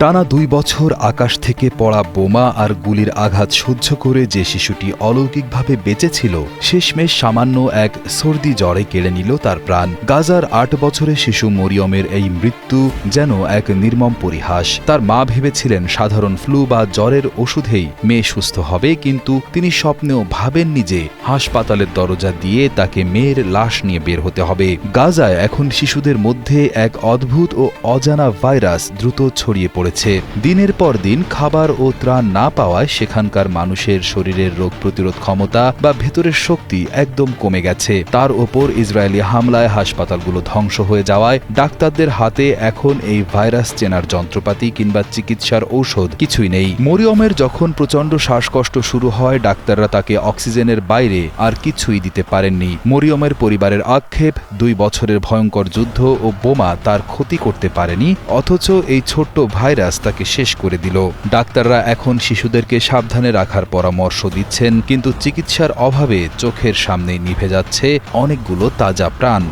টানা ২ বছর আকাশ থেকে পড়া বোমা আর গুলির আঘাত সহ্য করে যে শিশুটি অলৌকিকভাবে বেঁচেছিল, শেষমেশ সামান্য এক সর্দি জ্বরে কেড়ে নিল তার প্রাণ। গাজার ৮ বছরের শিশু মরিয়মের এই মৃত্যু যেন এক নির্মম পরিহাস। তার মা ভেবেছিলেন সাধারণ ফ্লু বা জ্বরের ওষুধেই মেয়ে সুস্থ হবে, কিন্তু তিনি স্বপ্নেও ভাবেননি যে হাসপাতালের দরজা দিয়ে তাকে মেয়ের লাশ নিয়ে বের হতে হবে। গাজায় এখন শিশুদের মধ্যে এক অদ্ভুত ও অজানা ভাইরাস দ্রুত ছড়িয়ে পড়েছে। দিনের পর দিন খাবার ও ত্রাণ না পাওয়ায় সেখানকার মানুষের শরীরের রোগ প্রতিরোধ ক্ষমতা বা ভেতরের শক্তি একদম কমে গেছে। তার ওপর ইসরায়েলি হামলায় হাসপাতালগুলো ধ্বংস হয়ে যাওয়ায় ডাক্তারদের হাতে এখন এই ভাইরাস চেনার যন্ত্রপাতি কিংবা চিকিৎসার ঔষধ কিছুই নেই। মরিয়মের যখন প্রচণ্ড শ্বাসকষ্ট শুরু হয়, ডাক্তাররা তাকে অক্সিজেনের বাইরে আর কিছুই দিতে পারেননি। মরিয়মের পরিবারের আক্ষেপ, ২ বছরের ভয়ঙ্কর যুদ্ধ ও বোমা তার ক্ষতি করতে পারেনি, অথচ এই ছোট্ট ভাইরাস তাকে শেষ করে দিল। ডাক্তাররা এখন শিশুদেরকে সাবধানে রাখার পরামর্শ দিচ্ছেন, কিন্তু চিকিৎসার অভাবে চোখের সামনেই নিভে যাচ্ছে অনেকগুলো তাজা প্রাণ।